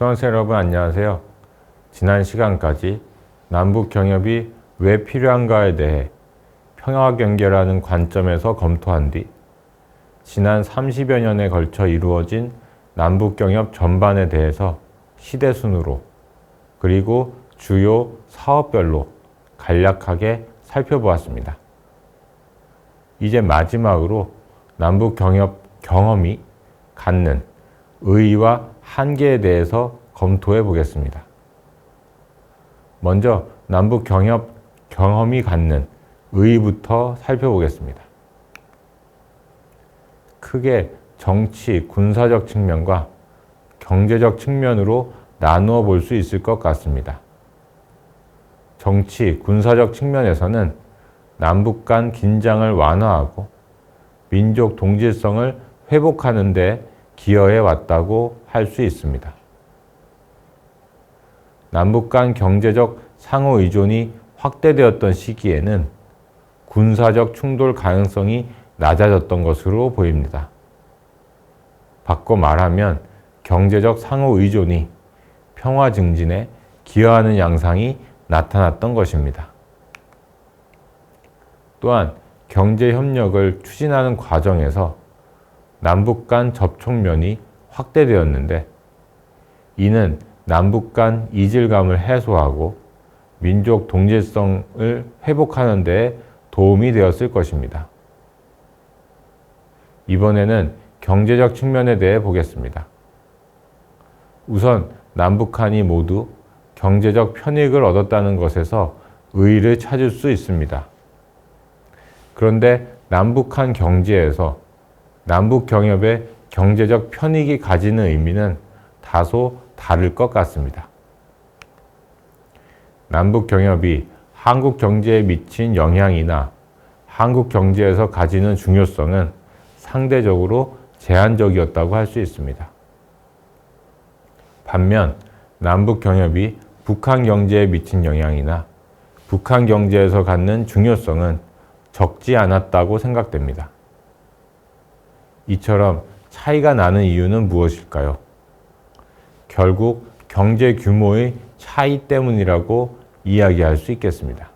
수강생 여러분 안녕하세요. 지난 시간까지 남북 경협이 왜 필요한가에 대해 평화경제라는 관점에서 검토한 뒤 지난 30여 년에 걸쳐 이루어진 남북 경협 전반에 대해서 시대순으로 그리고 주요 사업별로 간략하게 살펴보았습니다. 이제 마지막으로 남북 경협 경험이 갖는 의의와 한계에 대해서 검토해 보겠습니다. 먼저 남북 경협 경험이 갖는 의의부터 살펴보겠습니다. 크게 정치, 군사적 측면과 경제적 측면으로 나누어 볼 수 있을 것 같습니다. 정치, 군사적 측면에서는 남북 간 긴장을 완화하고 민족 동질성을 회복하는 데 기여해 왔다고 할 수 있습니다. 남북 간 경제적 상호 의존이 확대되었던 시기에는 군사적 충돌 가능성이 낮아졌던 것으로 보입니다. 바꿔 말하면 경제적 상호 의존이 평화 증진에 기여하는 양상이 나타났던 것입니다. 또한 경제 협력을 추진하는 과정에서 남북 간 접촉면이 확대되었는데 이는 남북 간 이질감을 해소하고 민족 동질성을 회복하는 데 도움이 되었을 것입니다. 이번에는 경제적 측면에 대해 보겠습니다. 우선 남북한이 모두 경제적 편익을 얻었다는 것에서 의의를 찾을 수 있습니다. 그런데 남북한 경제에서 남북 경협의 경제적 편익이 가지는 의미는 다소 다를 것 같습니다. 남북 경협이 한국 경제에 미친 영향이나 한국 경제에서 가지는 중요성은 상대적으로 제한적이었다고 할 수 있습니다. 반면 남북 경협이 북한 경제에 미친 영향이나 북한 경제에서 갖는 중요성은 적지 않았다고 생각됩니다. 이처럼 차이가 나는 이유는 무엇일까요? 결국 경제 규모의 차이 때문이라고 이야기할 수 있겠습니다.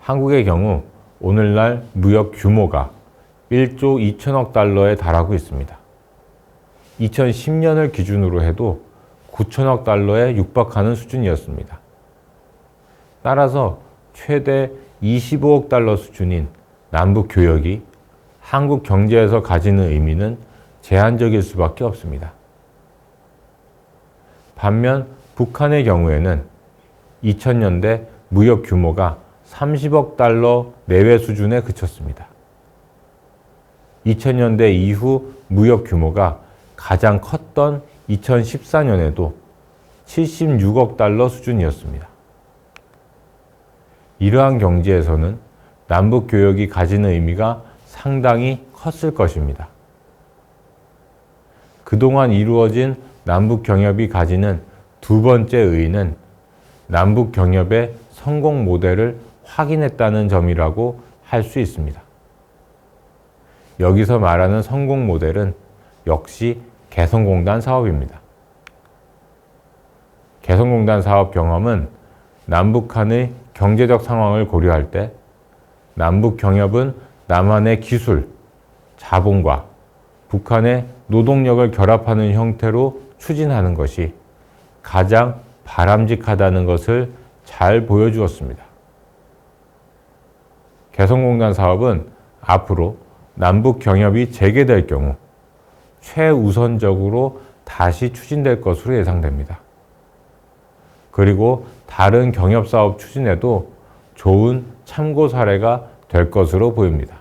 한국의 경우 오늘날 무역 규모가 1조 2천억 달러에 달하고 있습니다. 2010년을 기준으로 해도 9천억 달러에 육박하는 수준이었습니다. 따라서 최대 25억 달러 수준인 남북 교역이 한국 경제에서 가지는 의미는 제한적일 수밖에 없습니다. 반면 북한의 경우에는 2000년대 무역 규모가 30억 달러 내외 수준에 그쳤습니다. 2000년대 이후 무역 규모가 가장 컸던 2014년에도 76억 달러 수준이었습니다. 이러한 경제에서는 남북 교역이 가지는 의미가 상당히 컸을 것입니다. 그동안 이루어진 남북 경협이 가지는 두 번째 의의는 남북 경협의 성공 모델을 확인했다는 점이라고 할 수 있습니다. 여기서 말하는 성공 모델은 역시 개성공단 사업입니다. 개성공단 사업 경험은 남북한의 경제적 상황을 고려할 때 남북 경협은 남한의 기술, 자본과 북한의 노동력을 결합하는 형태로 추진하는 것이 가장 바람직하다는 것을 잘 보여주었습니다. 개성공단 사업은 앞으로 남북 경협이 재개될 경우 최우선적으로 다시 추진될 것으로 예상됩니다. 그리고 다른 경협사업 추진에도 좋은 참고 사례가 될 것으로 보입니다.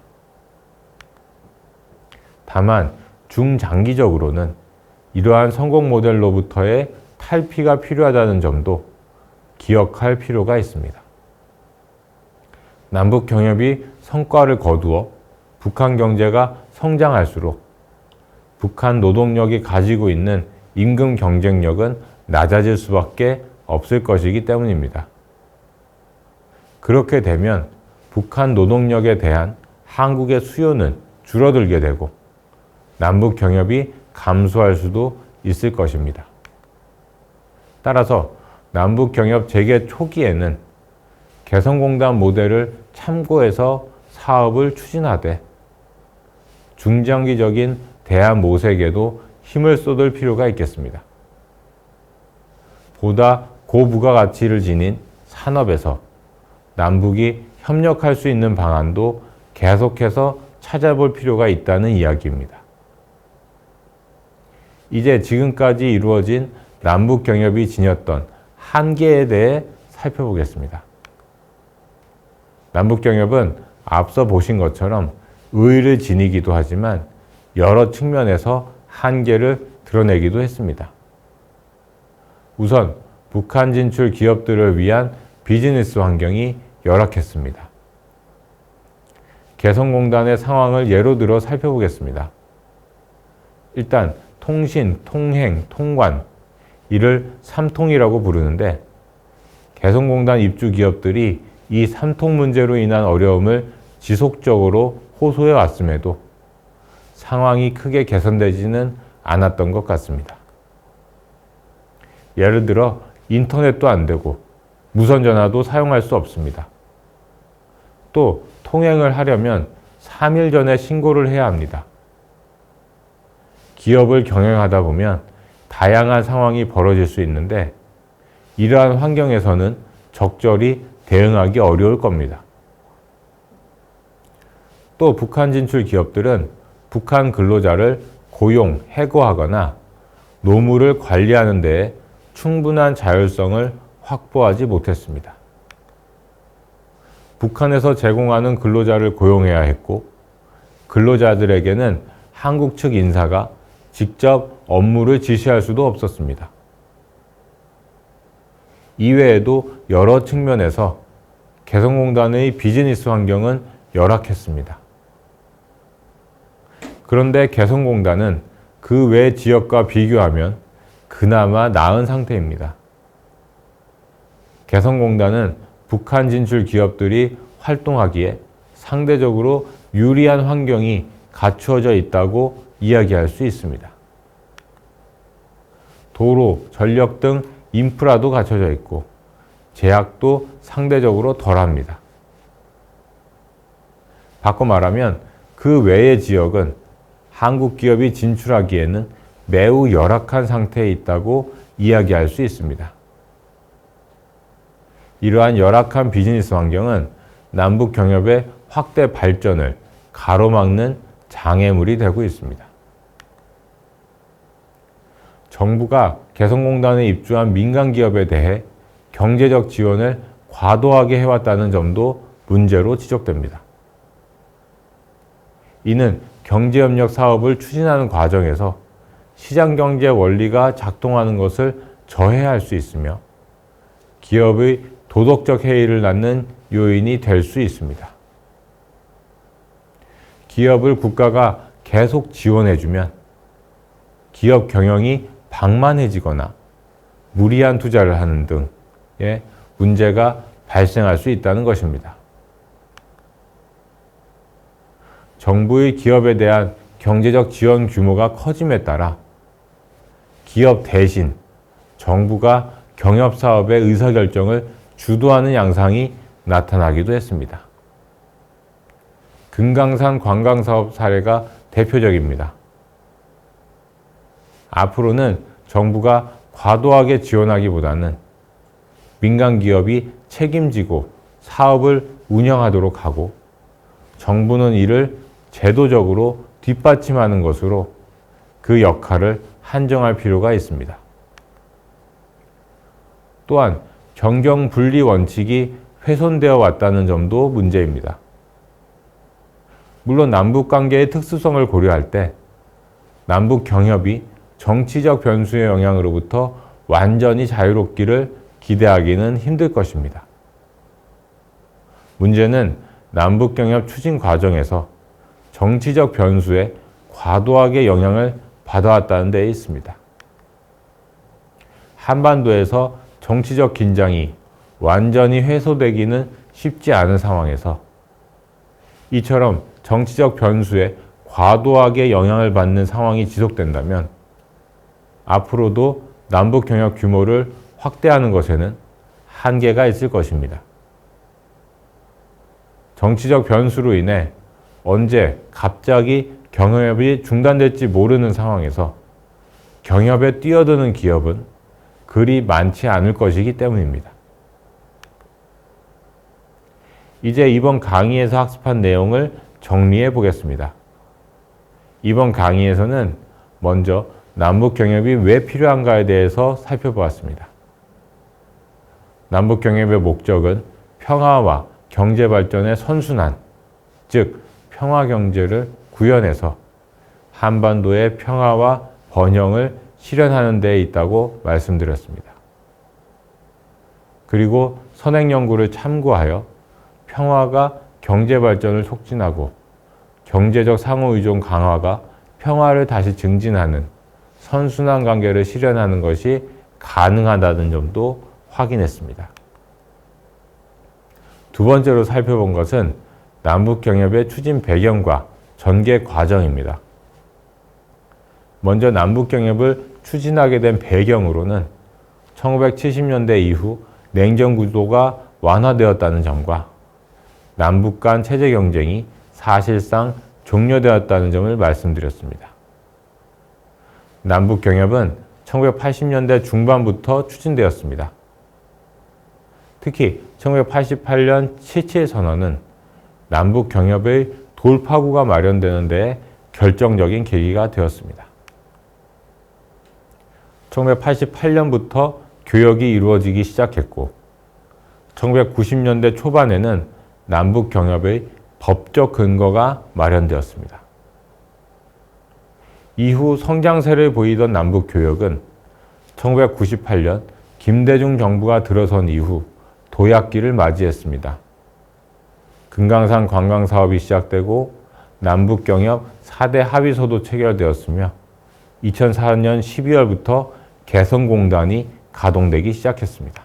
다만 중장기적으로는 이러한 성공 모델로부터의 탈피가 필요하다는 점도 기억할 필요가 있습니다. 남북 경협이 성과를 거두어 북한 경제가 성장할수록 북한 노동력이 가지고 있는 임금 경쟁력은 낮아질 수밖에 없을 것이기 때문입니다. 그렇게 되면 북한 노동력에 대한 한국의 수요는 줄어들게 되고 남북 경협이 감소할 수도 있을 것입니다. 따라서 남북경협 재개 초기에는 개성공단 모델을 참고해서 사업을 추진하되 중장기적인 대한 모색에도 힘을 쏟을 필요가 있겠습니다. 보다 고부가가치를 지닌 산업에서 남북이 협력할 수 있는 방안도 계속해서 찾아볼 필요가 있다는 이야기입니다. 이제 지금까지 이루어진 남북경협이 지녔던 한계에 대해 살펴보겠습니다. 남북경협은 앞서 보신 것처럼 의의를 지니기도 하지만 여러 측면에서 한계를 드러내기도 했습니다. 우선 북한 진출 기업들을 위한 비즈니스 환경이 열악했습니다. 개성공단의 상황을 예로 들어 살펴보겠습니다. 일단 통신, 통행, 통관, 이를 삼통이라고 부르는데 개성공단 입주 기업들이 이 삼통 문제로 인한 어려움을 지속적으로 호소해 왔음에도 상황이 크게 개선되지는 않았던 것 같습니다. 예를 들어 인터넷도 안 되고 무선 전화도 사용할 수 없습니다. 또 통행을 하려면 3일 전에 신고를 해야 합니다. 기업을 경영하다 보면 다양한 상황이 벌어질 수 있는데 이러한 환경에서는 적절히 대응하기 어려울 겁니다. 또 북한 진출 기업들은 북한 근로자를 고용, 해고하거나 노무를 관리하는 데에 충분한 자율성을 확보하지 못했습니다. 북한에서 제공하는 근로자를 고용해야 했고 근로자들에게는 한국 측 인사가 직접 업무를 지시할 수도 없었습니다. 이외에도 여러 측면에서 개성공단의 비즈니스 환경은 열악했습니다. 그런데 개성공단은 그 외 지역과 비교하면 그나마 나은 상태입니다. 개성공단은 북한 진출 기업들이 활동하기에 상대적으로 유리한 환경이 갖추어져 있다고 이야기할 수 있습니다. 도로, 전력 등 인프라도 갖춰져 있고 제약도 상대적으로 덜합니다. 바꿔 말하면 그 외의 지역은 한국 기업이 진출하기에는 매우 열악한 상태에 있다고 이야기할 수 있습니다. 이러한 열악한 비즈니스 환경은 남북 경협의 확대 발전을 가로막는 장애물이 되고 있습니다. 정부가 개성공단에 입주한 민간 기업에 대해 경제적 지원을 과도하게 해왔다는 점도 문제로 지적됩니다. 이는 경제협력 사업을 추진하는 과정에서 시장경제 원리가 작동하는 것을 저해할 수 있으며 기업의 도덕적 해이를 낳는 요인이 될 수 있습니다. 기업을 국가가 계속 지원해주면 기업 경영이 방만해지거나 무리한 투자를 하는 등의 문제가 발생할 수 있다는 것입니다. 정부의 기업에 대한 경제적 지원 규모가 커짐에 따라 기업 대신 정부가 경협사업의 의사결정을 주도하는 양상이 나타나기도 했습니다. 금강산 관광사업 사례가 대표적입니다. 앞으로는 정부가 과도하게 지원하기보다는 민간 기업이 책임지고 사업을 운영하도록 하고 정부는 이를 제도적으로 뒷받침하는 것으로 그 역할을 한정할 필요가 있습니다. 또한 정경 분리 원칙이 훼손되어 왔다는 점도 문제입니다. 물론 남북 관계의 특수성을 고려할 때 남북 경협이 정치적 변수의 영향으로부터 완전히 자유롭기를 기대하기는 힘들 것입니다. 문제는 남북 경협 추진 과정에서 정치적 변수에 과도하게 영향을 받아왔다는 데 있습니다. 한반도에서 정치적 긴장이 완전히 해소되기는 쉽지 않은 상황에서 이처럼 정치적 변수에 과도하게 영향을 받는 상황이 지속된다면 앞으로도 남북 경협 규모를 확대하는 것에는 한계가 있을 것입니다. 정치적 변수로 인해 언제 갑자기 경협이 중단될지 모르는 상황에서 경협에 뛰어드는 기업은 그리 많지 않을 것이기 때문입니다. 이제 이번 강의에서 학습한 내용을 정리해 보겠습니다. 이번 강의에서는 먼저 남북 경협이 왜 필요한가에 대해서 살펴보았습니다. 남북 경협의 목적은 평화와 경제 발전의 선순환, 즉 평화 경제를 구현해서 한반도의 평화와 번영을 실현하는 데 있다고 말씀드렸습니다. 그리고 선행 연구를 참고하여 평화가 경제 발전을 촉진하고 경제적 상호 의존 강화가 평화를 다시 증진하는 선순환 관계를 실현하는 것이 가능하다는 점도 확인했습니다. 두 번째로 살펴본 것은 남북 경협의 추진 배경과 전개 과정입니다. 먼저 남북 경협을 추진하게 된 배경으로는 1970년대 이후 냉전 구도가 완화되었다는 점과 남북 간 체제 경쟁이 사실상 종료되었다는 점을 말씀드렸습니다. 남북 경협은 1980년대 중반부터 추진되었습니다. 특히 1988년 77 선언은 남북 경협의 돌파구가 마련되는 데 결정적인 계기가 되었습니다. 1988년부터 교역이 이루어지기 시작했고 1990년대 초반에는 남북 경협의 법적 근거가 마련되었습니다. 이후 성장세를 보이던 남북 교역은 1998년 김대중 정부가 들어선 이후 도약기를 맞이했습니다. 금강산 관광사업이 시작되고 남북 경협 4대 합의서도 체결되었으며 2004년 12월부터 개성공단이 가동되기 시작했습니다.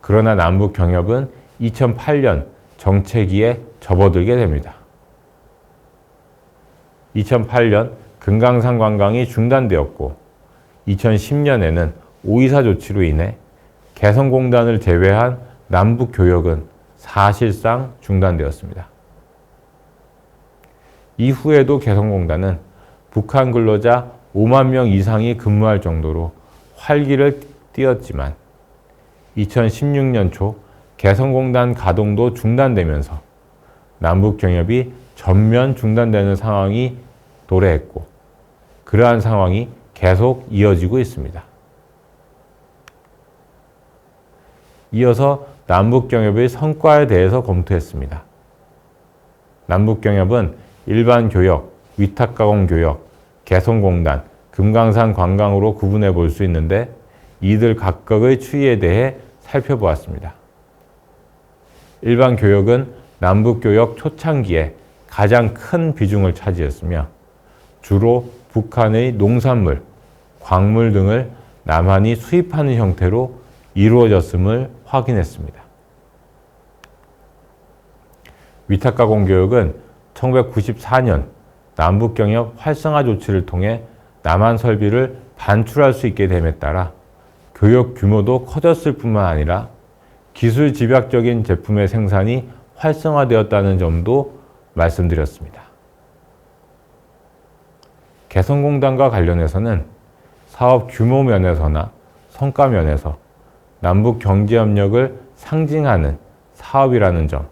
그러나 남북 경협은 2008년 정체기에 접어들게 됩니다. 2008년 금강산 관광이 중단되었고 2010년에는 5.24 조치로 인해 개성공단을 제외한 남북 교역은 사실상 중단되었습니다. 이후에도 개성공단은 북한 근로자 5만 명 이상이 근무할 정도로 활기를 띄었지만 2016년 초 개성공단 가동도 중단되면서 남북 경협이 전면 중단되는 상황이 도래했고 그러한 상황이 계속 이어지고 있습니다. 이어서 남북 경협의 성과에 대해서 검토했습니다. 남북 경협은 일반 교역, 위탁가공 교역, 개성공단, 금강산 관광으로 구분해 볼 수 있는데 이들 각각의 추이에 대해 살펴보았습니다. 일반 교역은 남북 교역 초창기에 가장 큰 비중을 차지했으며 주로 북한의 농산물, 광물 등을 남한이 수입하는 형태로 이루어졌음을 확인했습니다. 위탁가공 교역은 1994년 남북경협 활성화 조치를 통해 남한 설비를 반출할 수 있게 됨에 따라 교역 규모도 커졌을 뿐만 아니라 기술 집약적인 제품의 생산이 활성화되었다는 점도 말씀드렸습니다. 개성공단과 관련해서는 사업 규모 면에서나 성과 면에서 남북 경제협력을 상징하는 사업이라는 점,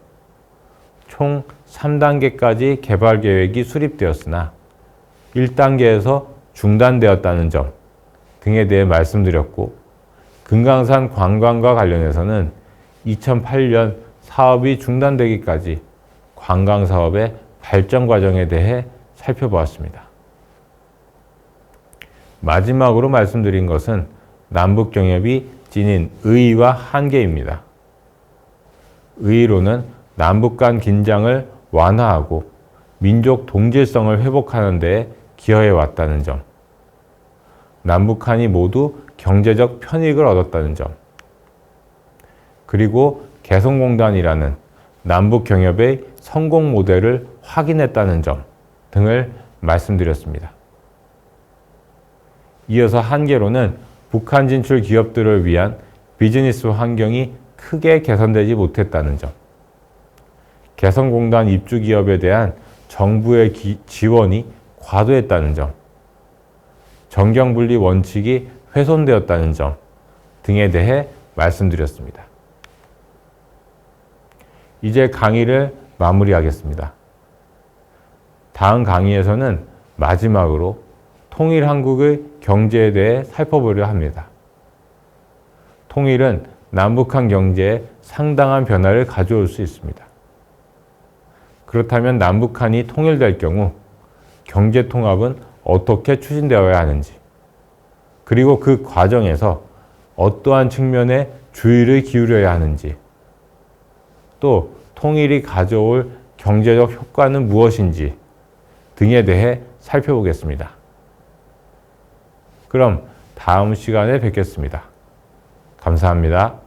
총 3단계까지 개발 계획이 수립되었으나 1단계에서 중단되었다는 점 등에 대해 말씀드렸고, 금강산 관광과 관련해서는 2008년 사업이 중단되기까지 관광사업의 발전 과정에 대해 살펴보았습니다. 마지막으로 말씀드린 것은 남북경협이 지닌 의의와 한계입니다. 의의로는 남북 간 긴장을 완화하고 민족 동질성을 회복하는 데 기여해 왔다는 점, 남북한이 모두 경제적 편익을 얻었다는 점, 그리고 개성공단이라는 남북경협의 성공 모델을 확인했다는 점 등을 말씀드렸습니다. 이어서 한계로는 북한 진출 기업들을 위한 비즈니스 환경이 크게 개선되지 못했다는 점, 개성공단 입주 기업에 대한 정부의 지원이 과도했다는 점, 정경분리 원칙이 훼손되었다는 점 등에 대해 말씀드렸습니다. 이제 강의를 마무리하겠습니다. 다음 강의에서는 마지막으로 통일한국의 경제에 대해 살펴보려 합니다. 통일은 남북한 경제에 상당한 변화를 가져올 수 있습니다. 그렇다면 남북한이 통일될 경우 경제 통합은 어떻게 추진되어야 하는지, 그리고 그 과정에서 어떠한 측면에 주의를 기울여야 하는지, 또 통일이 가져올 경제적 효과는 무엇인지 등에 대해 살펴보겠습니다. 그럼 다음 시간에 뵙겠습니다. 감사합니다.